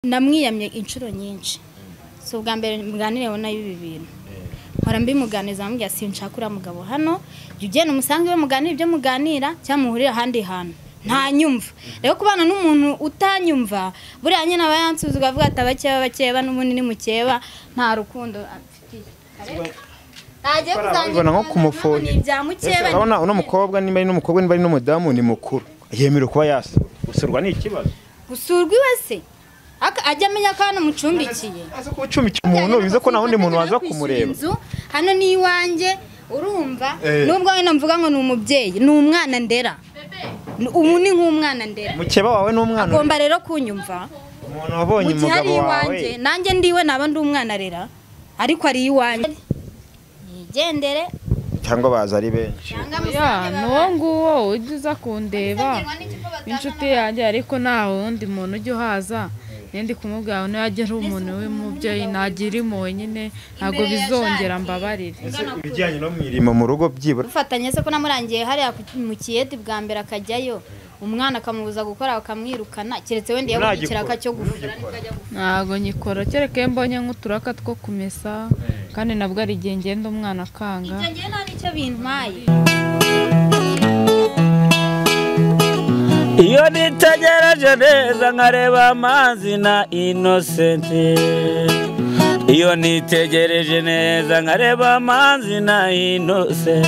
namwiyamye inshuro nyinshi so bwa mbere muganire na ibi bintu nkora mbimuganiza ambya sinshakura mugabo hano ugenda umusange we muganira ibyo muganira cyamuhurira handi hantu nta nyumva rero kubana n'umuntu utanyumva buriya nyine abayansuza ugavuga atabakeba bakeba n'umunini mukeba nta rukundo afitiye Taje kuzangira nko kumufoni urabona uno mukobwa nimba ari n'umukobwa nimba ari n'umudamu ni mukuru yemera kuba yasa gusurwa ni ikibazo gusurwa iwese ajya amenya ko hano mucumbikiye aza kucumbikiye umuntu bize ko nahundi muntu waza kumureba hano ni iwanjye urumva nubwo wena mvuga ngo ni umubyeyi ni umwana ndera ubu ni nk'umwana ndera mukeba wawe n'umwana agomba rero kunyumva umuntu wabonye umugabo wawe nanjye ndiwe naba ndi umwana rera ariko ari iwanjye yigendere cyangwa baza ari benshi nuwo nguwo ugiza kundeba inshuti yanjye ariko nta wundi muntu ujya uhaza nendi kumubwira ngo yajye ari umuntu w'umubyeyi nagira impuhwe nyine ntabwo bizongera mbabarire ibijyanye no mwirimo mu rugo byibura ufatanye se ko namurangiye hariya mu kiyedi bwa mbere akajyayo umwana akamubuza gukora akamwirukana keretse wende yabukira akacyo gufura ntabwo nyikora kereke mbonye nk'uturaka two kumesa kandi nabwo ari igihe ngenda umwana akanga ibyo ngiye nta nicyo bintwaye iyo nitegereje neza nkareba amazi na Innocent iyo nitegereje neza nkareba amazi na Innocent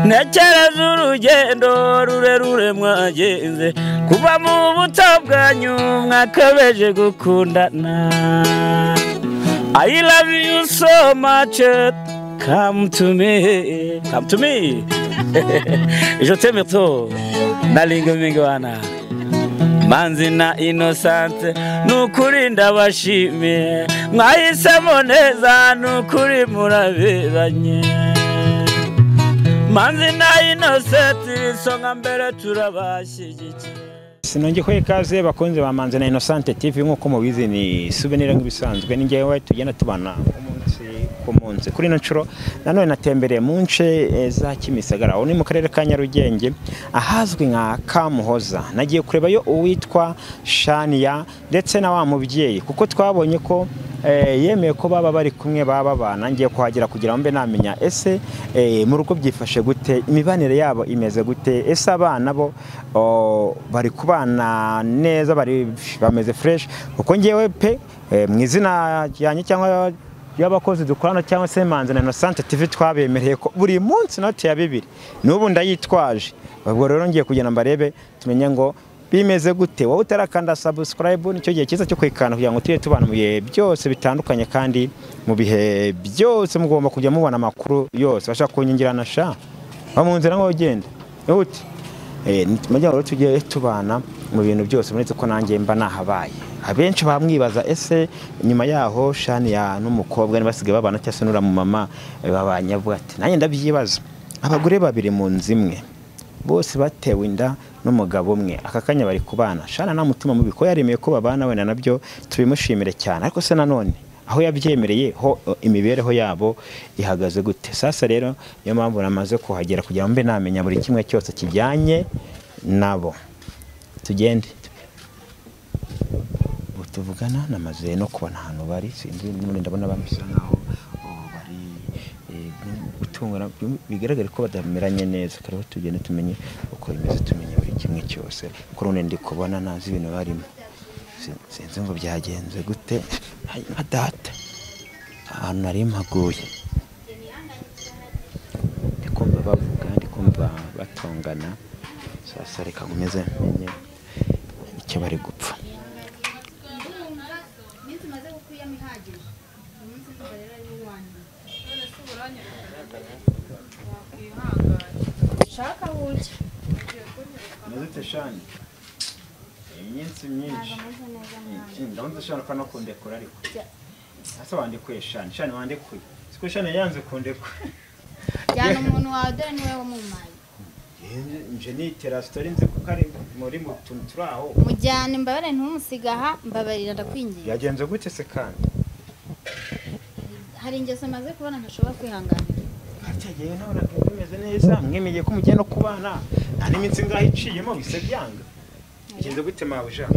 nekereza urugendo rurerure mwagenze kuva mu buto bwanyu mwakabeje gukundana I love you so much come to me je t'aime trop nalinga mingwana manzi na Innocent nukuri ndabashimiye mwahisemo neza nukuri muraberanye manzi na Innocent songa mbere turabashyigikiye sinonge ko ikaze bakunze ba Manzi na Innocent TV nkuko mubizi ni souvenir nk'ibisanzwe ningewe tugenda tubana umunsi kuri nacuro nanone natembereye mu nce za Kimisagara aho ni mu karere ka Nyarugenge ahazwi nka Kamuhoza nagiye kureba yo uwitwa Shania ndetse na wa mubyeyi kuko twabonye ko yemeye ko baba bari kumwe baba bana ngiye kuhagera kugira ngo mbe namenya ese mu rugo byifashe gute imibanire yabo imeze gute ese abana bo bari kubana neza bameze fresh uko ngiyewe pe mu izina yanjye cyangwa y'abakozi dukorana cyangwa se Manzi na Innocent TV twabemereye ko buri munsi note ya 2 n'ubu ndayitwaje ubwo rero ngiye kugenda mbarebe tumenye ngo bimeze gute wowe utarakanda subscribe nicyo gihe cyiza cyo kwikana kugira ngo tuye tubana mu bihe byose bitandukanye kandi mu bihe byose mugomba kujya mubona amakuru yose bashaka kunyingirana sha bamunzira ngo ugende uti tumajya rero tugiye tubana mu bintu byose muretse ko nanjye mba nahabaye abenshi bamwibaza ese nyuma yaho Shania n'umukobwa nibasigaye babana cyase nura mu mama babanyavuga ati nanjye ndabyibaza abagore babiri mu nzimwe bose batewe inda n'umugabo umwe akakanya bari kubana Shania nta mutima mubi ko yaremeye ko babana wenda nabyo tubimushimire cyane ariko se nanone aho yabyemereye ho imibereho yabo ihagaze gute sasa rero niyo mpamvu namaze kuhagera kugira ngo mbe namenya buri kimwe cyose kijyanye nabo tugende tuvugana namaze no kubona ahantu bari sinzi none ndabona bamisa naho bari gutungana bigaragara ko badameranye neza kare tugende tumenye uko bimeze tumenye buri kimwe cyose ko none ndi kubona nazi ibintu barimo sinzi ngo byagenze gute nka data ahantu nari mpaguye ndikumva bavuga ndikumva batongana sasa reka nkomeze menye icyo bari gupfa shaka huye Nazite Shani iminsi myinshi ndabona Shani kana kundekura ariko asa wandikuye Shani wandikuye siko Shani yanze kundekura cyane umuntu wawe dore niwe wamumaye nje ni terastori nze ko kare muri mu tuntu turaho mujyane mbabare ntumusigaha mbabarira ndakwingiye yagenze gute se kandi hari ingeso maze kubona ntashobora kwihanganira cyagiye nabona bimeze neza mwemeye ko mugenda kubana nta n'iminsi ngaho iciyemo bise byanga igenze gute mabuja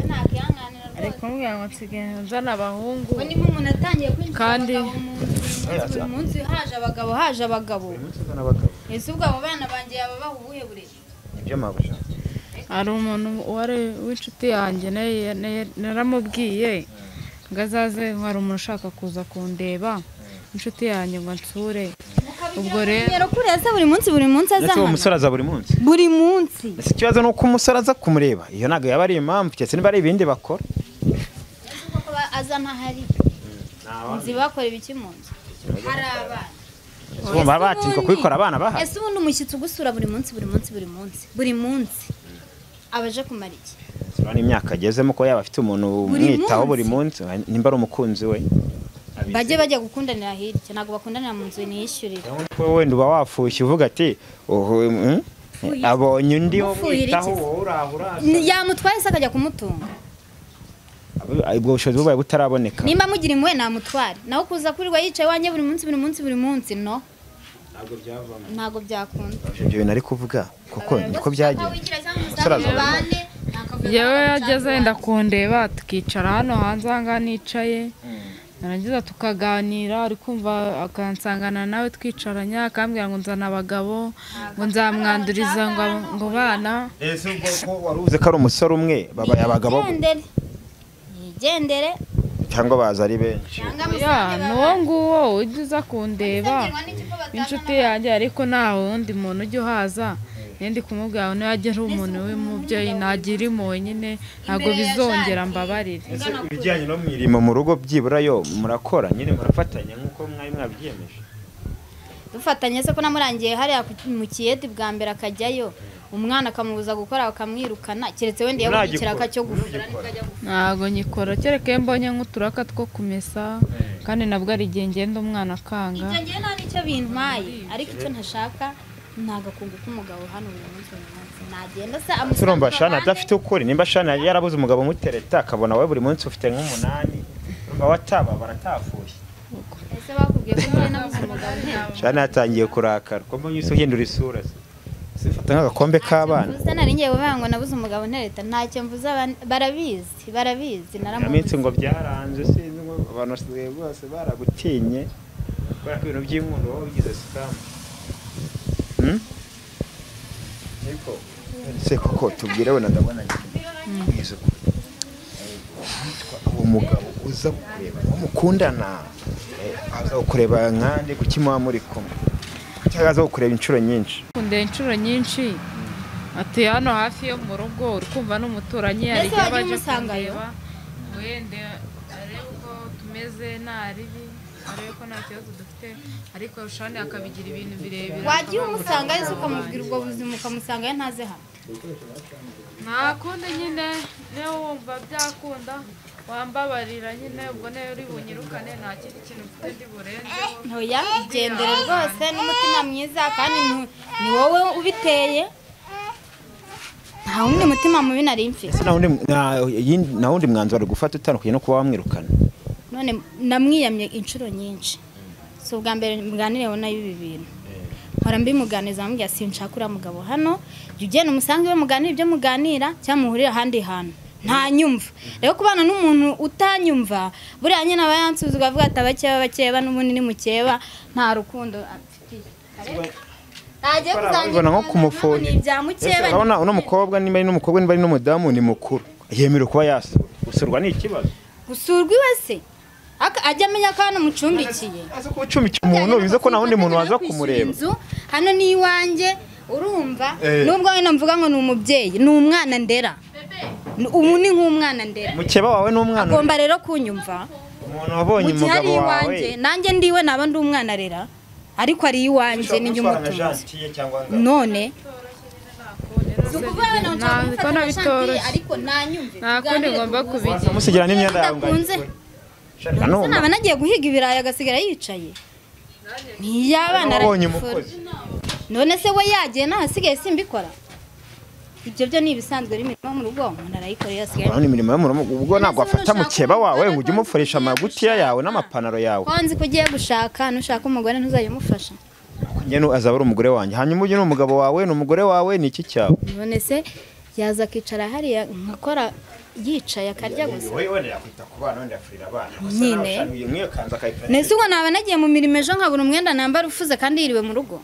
ariko mbwira ngo nsigaye nzana abahungu we niba umuntu atangiye kwinjira Kandi- abagabo mu nzu buri munsi haje abagabo ese ubwo abo bana banjye yaba bahubuye burezi nibyo mabuja hari umuntu wari w'inshuti yanjye naramubwiye ngo azaze hari umuntu ushaka kuza kundeba inshuti yanjye ngo nsure ubwo rero kuriya se buri munsi ese uwo musore azahana aza buri munsi buri munsi ese ikibazo ni uko umusore aza kumureba iyo ntabwo yaba ari impamvu cyetse niba ari ibindi bakora kuko aza ntahari nzi bakora ibiki mu nzu hari abana baba batinyuka kubikora abana bahari ese ubundi umushyitsi ugusura buri munsi abaje kumara iki urabona imyaka agezemo ko yaba afite umuntu umwitaho buri munsi nimba ari umukunzi we bajya gukundanira hirya ntabwo bakundanira mu nzu niyishyurira wenda uba wafushye uvuga ati abonye undi wo mwitaho wowe urahura yamutwaye se akajya kumutunga ubwo bushobozi bubaye butaraboneka nimba mugira imwe namutware nawe kuza kurirwa yicaye wanjye buri munsi no ntabwo byakunda ibyo bintu ari kuvuga kuko niko byagiye yewe yageze yenda kundeba tukicara hano hanze aha ngaha nicaye narangiza tukaganira ari kumva akansangana nawe twicaranye akambwira ngo nzana abagabo ngo nzamwanduriza ngo bana ese ubwo ko wari uzi ko ari umusore umwe babaye abagabo yigendere cyangwa baza ari benshi n'uwo nguwo ujya uza kundeba inshuti yanjye ariko nta wundi muntu ujya uhaza ndi kumubwira ngo yajya ari umuntu w'umubyeyi nagira impuhwe nyine ntabwo bizongera mbabarire ibijyanye no mirimo mu rugo byibura yo murakora nyine murafatanya nk'uko mwari mwabyiyemeje dufatanye se ko namurangiye hariya mu kiyedi bwa mbere akajyayo umwana akamubuza gukora bakamwirukana keretse wenda yabonye ikiraka cyo gufura ntabwo nyikora kereka iyo mbonye nk'uturaka two kumesa kandi nabwo ari igihe ngenda umwana akanga ibyo ngiye nta n'icyo bintwaye ariko icyo ntashaka ntagakungu k'umugabo hano buri munsi nagenda se turumva shana adafite ukuri nimba shana yarabuze umugabo umutereta akabona wowe buri munsi ufite nk'umunani urumva wataba baratafuye ese bakubwiye ko njye nabuze umugabo shana yatangiye kurakara ko mbonye isi uhindura isura sifata nk'agakombe k'abana gusa nari ngiye kuvuga ngo nabuze umugabo ntereta ntacyo mvuze barabizi naramuzi ngo byaranze sinzi ngo abantu basigaye bose baragutinye kubera ko ibintu by'inkundo wowe ugize sikamu niko se koko tubwire we ndabona ngize uwo mugabo uza kureba mukundana aza kureba nkande kuki muba muri kumwe cyangwa aza kureba inshuro nyinshi kundeba inshuro nyinshi atuye hano hafi yo mu rugo uri kumva n'umuturanyi hari igihe baje kundeba wenda arebe uko tumeze nta ribi arebe ko nta kibazo dufite ariko rushani akabigira ibintu birebire wagiye umusanga yose ukamubwira ubwo buzima ukamusanga ye ntaze hano nta kundi nyine niyo wumva byakunda wambabarira nyine ubwo nayo uri bunyirukane nta kindi kintu mfite ndi burenzeho ntoya ugendere rwose n'umutima mwiza kandi ni wowe ubiteye nta wundi mutima mubi nari mfite nta wundi mwanzuro ari gufata utandukanye no kuba wamwirukana none namwiyamye inshuro nyinshi si ubwa mbere mganiriyeho nayo ibi bintu mpora mbimuganiza amubwira sinshaka uriya mugabo hano jya ugenda umusange we muganira ibyo muganira cyangwa muhurire ahandi hantu ntanyumva rero kubana n'umuntu utanyumva buriya nyine aba yansubiza ukavuga ati abakeba n'ubundi ni mukeba nta rukundo afitiye ntagiye kuzangira nko kumufoni urabona uno mukobwa niba ari n'umukobwa niba ari n'umudamu ni mukuru yemerewe kuba yasurwa gusurwa ni ikibazo gusurwa iwe se ajya amenya ko hano mucumbikiye aza kuba ucumbikiye umuntu bivuze ko nta wundi muntu waza kumureba hano ni iwanjye urumva nubwo wenda mvuga ngo ni umubyeyi ni umwana ndera ubu ni nk'umwana ndera mukeba wawe ni umwana agomba rero kunyumva umuntu wabonye umugabo wawe nanjye ndiwe naba ndi umwana rera ariko ari iwanjye ni njye umutunzi none ariko ntanyumve nta kundi ngomba kubigira musigira n'imyenda yawe naba nagiye guhiga ibirayi agasigara yicaye ntiyabana aragifura none se we yagiye ntahasigaye simbikora ibyo byo ni ibisanzwe n'imirimo mu rugo umuntu arayikorera asigaye imirimo yo mu rugo ubwo ntabwo afata mukeba wawe ngo ujye umufurisha amagutiya yawe n'amapantaro yawe ko nzi ko ugiye gushaka nushaka umugore ntuzajya umufasha njye azaba ari umugore wanjye hanyuma ujye n'umugabo wawe ni umugore wawe ni iki cyawe none se yaza akicara hariya nkakora yicaye akarya gusa wowe wenda yakwita ku bana wenda yafurira abana nyine nk'iyo kanza akayipira nese ubwo naba nagiye mu mirimo ejo nkabura umwenda nambara ufuze kandi yiriwe mu rugo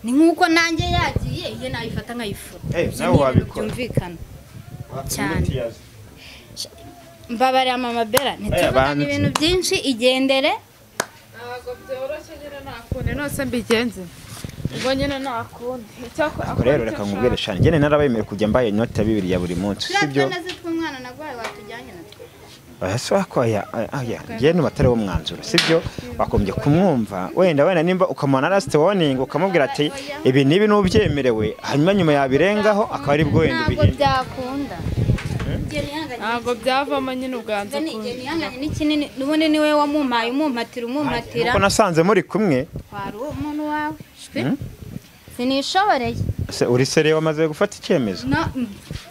ni nk'uko nanjye yagiye iyo nayifata nkayifura nawe wabikora byumvikana cyane mbabarira mama Bella ntituvugane ibintu byinshi igendere ntabwo byoroshye nyine nakunde nose mbigenze ubwo nyine nakunde ako rero reka nkubwire shani njye narabemeye kujya mbaye inota 2 ya buri munsi sibyo umwana nagwaye watujyanye natwe njye nubatari wo mwanzuro sibyo wakombye kumwumva wenda nimba ukamana last warning ukamubwira ati ibi nibi n'ubyemerewe hanyuma nyuma yabirengaho akaba ari bwo wenda ubihinde byakunda ntabwo byavamo nyine ubwanze ni kinini nubundi niwe wamumpaye umumpatira kuko nasanze muri kumwe wari umuntu wawe sinishoboreye se uri seriye wamaze gufata icyemezo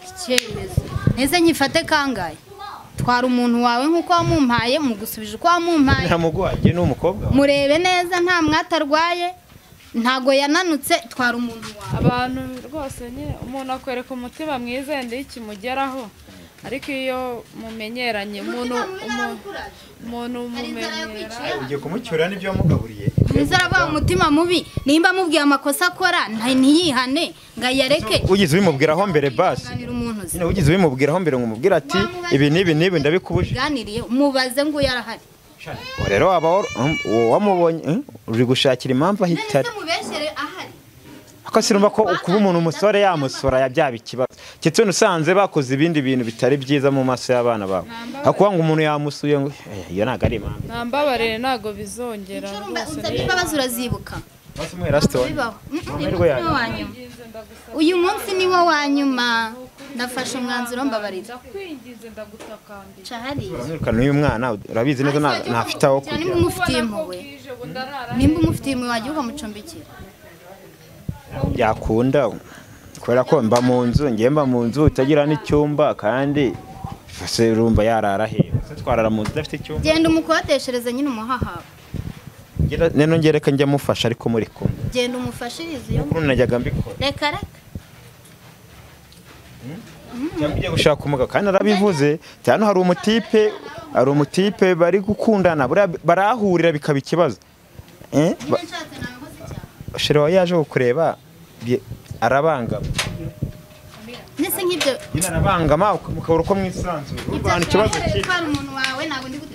icyemezo neze nyifate kangaye twara umuntu wawe nk'uko wamumpaye mugusubije uko wamumpaye ntamugwaje n'umukobwa murebe neza nta mwatarwaye ntago yananutse twara umuntu wawe abantu rwose nyine umuntu akwereka umutima mwiza yenda ikimugeraho ariko iyo mumenyeranye umuntu mumenyera ugiye kumucyura n'ibyo wamugaburiye nizaravuga umutima mubi nimba mubwiye amakosa akora ntiyihane ngo ayareke ugize ubimubwiraho mbere basi nyine ugize ubimubwiraho mbere ngo umubwire ati ibi nibi ndabikubuje ganiriye mubaze ngo yarahari rero waba wamubonye uri gushakira impamvu ahitari akasirumva ko kuba umuntu umusore yamusora yabyaba ikibazo kitse usanze bakoze ibindi bintu bitari byiza mu maso y'abana babo akuba ngo umuntu yamusuye ngo iyo naga ari impamvu ntambabarire nago bizongera rwose imbabazi urazibuka basi mu restaurant uyu munsi niwo wanyuma ndafashe umwanzuro mbabarira kwingize ndagutakambira cahari urukana uyu mwana urabizi neza ntafite aho kujya nimba umufitiye impuhwe nimba umufitiye impuhwe wagiye ukamucumbikira byakunda kubera ko mba mu nzu utagira n'icyumba kandi se urumva yarara he se twarara mu nzu udafite icyumba genda umukodeshereze nyine umuhahawe neno ngereka njya mufasha ariko muri kumwe genda umufashirize iyo kuko najyaga mbikora reka cyangwa ugiye gushaka umugabo kandi arabivuze cyane hari umutipe bari gukundana barahurira bikaba ikibazo shira yaje kukureba arabangama nese nk'ibyo arabangama mukabura uko mwisanzura urwana ikibazo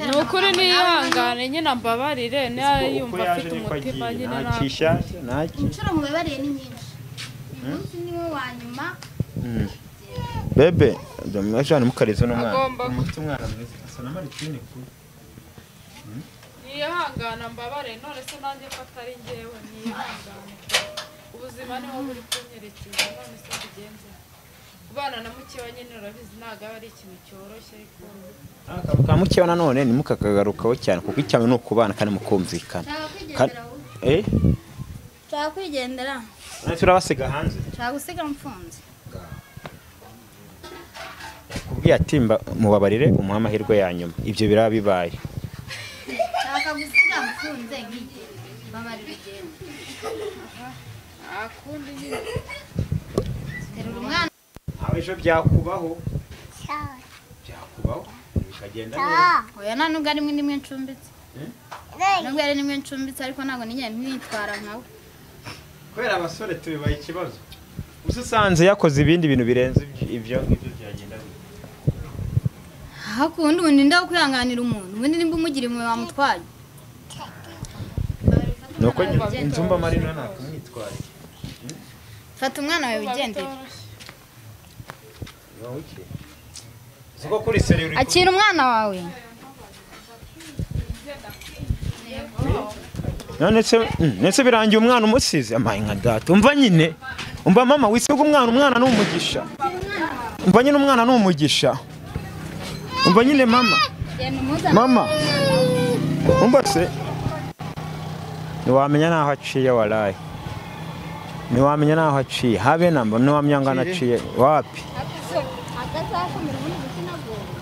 ni ukuri niyihangane nyine mbabarire niyo yumva afite umutima nyine inshuro mubabariye ni nyinshi umunsi niwo wa nyuma bebe ndamwajana mukarizo n'umwana mufite umwana mwiza asa na Martine ku niyihangana mbabare none se nanjye ko atari njyewe niyihangane ubuzima niho buri kunyerekeza none se bigenze kubana na mukewa nyine urabizi ntabwo aba ari ikintu cyoroshye ariko ka mukewa nanone nimukakagarukaho cyane kuko icyame ni ukubana kandi mukumvikana nshaka kwigendera none turabasiga hanze nshaka gusiga mfunze kubwiye ati mubabarire umuha amahirwe ya nyuma ibyo biraba bibaye nshaka gusiga mfunze nk'igihe bamarira igenda akundi nyine terura umwana ejo byakubaho bikagenda neza oya nta nubwo ari nimwe ncumbitse nubwo ari nimwe ncumbitse ariko ntabwo nitwara nkawe kubera abasore tubibaye ikibazo gusa usanze yakoze ibindi bintu birenze ibyo byagenda hakundi ubundi ndaho kwihanganira umuntu ubundi nimba umugira imwe wamutwaye nuko inzumba marina nakumwitware fata umwana wawe wigendere akira umwana wawe none birangiye umwana umusize amaye nka data umva nyine umva mama wisiga umwana ni umugisha umva nyine umwana ni umugisha umva nyine mama umva se ntiwamenya n'aho aciye waraye ntiwamenya n'aho aciye habe namba ntiwamenya ngo anaciye wapi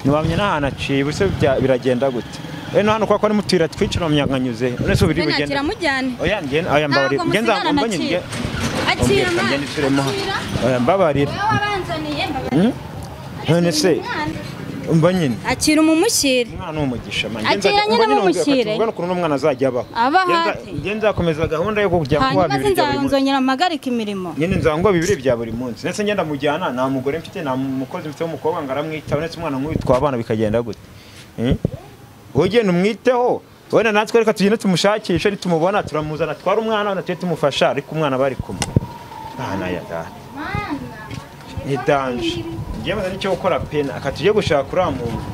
ntiwamenya n'ahantu aciye ubuse biragenda gute no hano kwa ko ari mutira twicara mu myanganyuze none so biri bugenda oya ngene oya mbabarira ngenza umva nyine akira oya mbabarira none se umva nyine akira umumushyire umwana w'umugisha man Akira nyine mumushyire. ubwo ukuntu n'umwana azajya abaho Aba hati. ngenda nzakomeza gahunda yo kujya kuba hanyuma bibiri bya buri munsi nzongera mpagarika imirimo nyine nzangwa bibiri bya buri munsi ndetse ngenda mujyana nta mugore mfite nta mukozi mfite w'umukobwa ngo aramwitaho ndetse umwana nk'uwitwa abana bikagenda gute wowe ugenda umwiteho wenda natwe reka tugende tumushakishe nitumubona turamuzana twara umwana natwe tumufasha ariko umwana bari kumwe bana ya data ni danje ngiye maze nicyo gukora pena akatujye gushaka uriya muntu